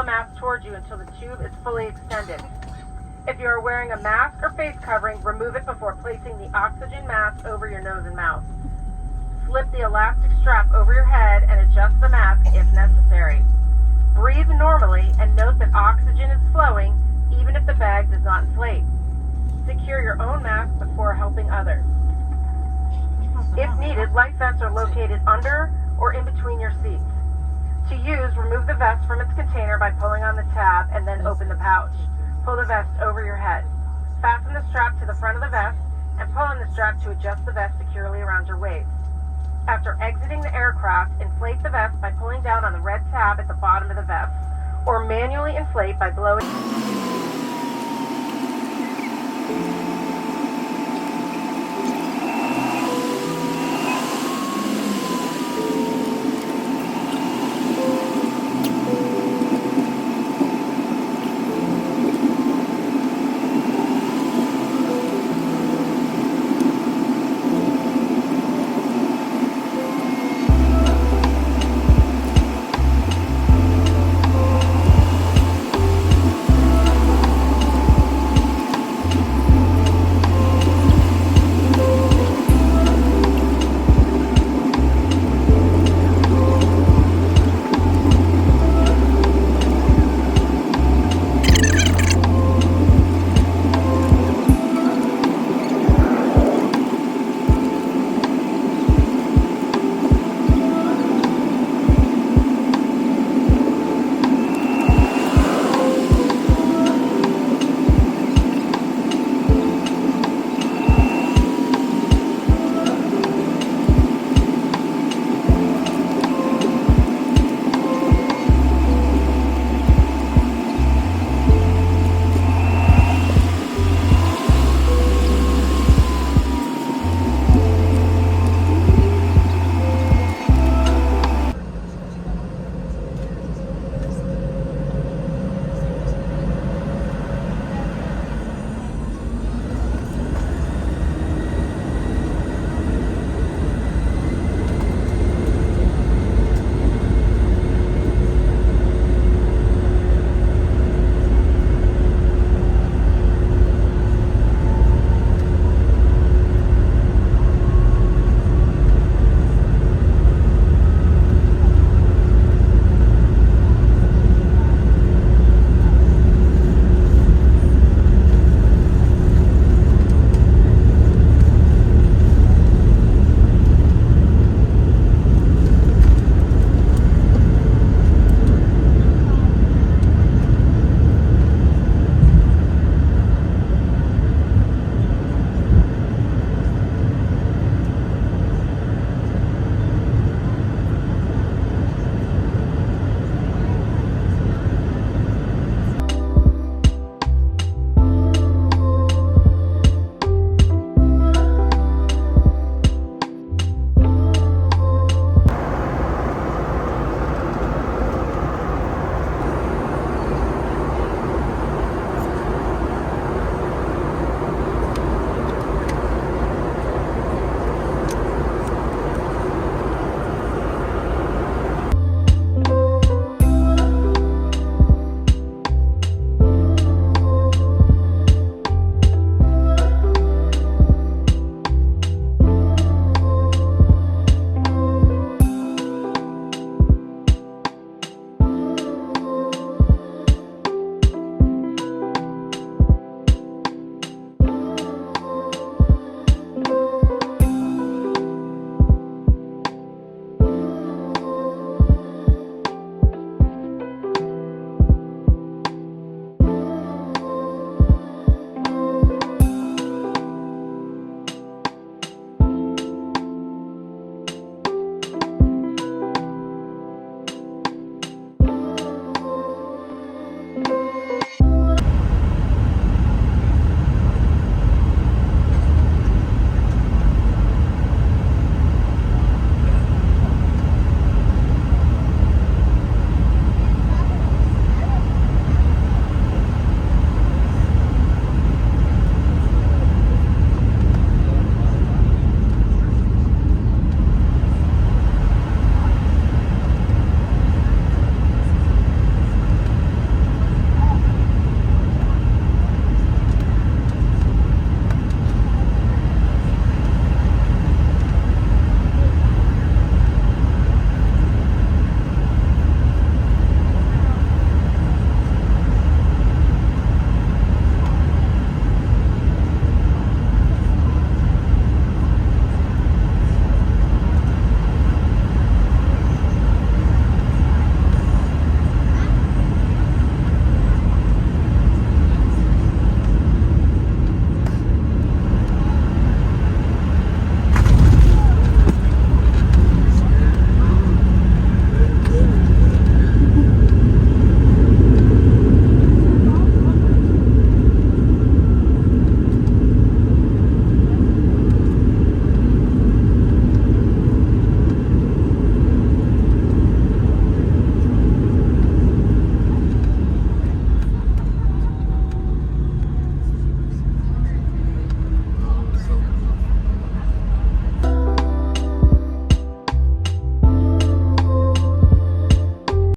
the mask towards you until the tube is fully extended. If you are wearing a mask or face covering, remove it before placing the oxygen mask over your nose and mouth. Slip the elastic strap over your head and adjust the mask if necessary. Breathe normally and note that oxygen is flowing even if the bag does not inflate. Secure your own mask before helping others. If needed, life vests are located under or in between your seats. To use, remove the vest from its container by pulling on the tab and then open the pouch. Pull the vest over your head. Fasten the strap to the front of the vest and pull on the strap to adjust the vest securely around your waist. After exiting the aircraft, inflate the vest by pulling down on the red tab at the bottom of the vest, or manually inflate by blowing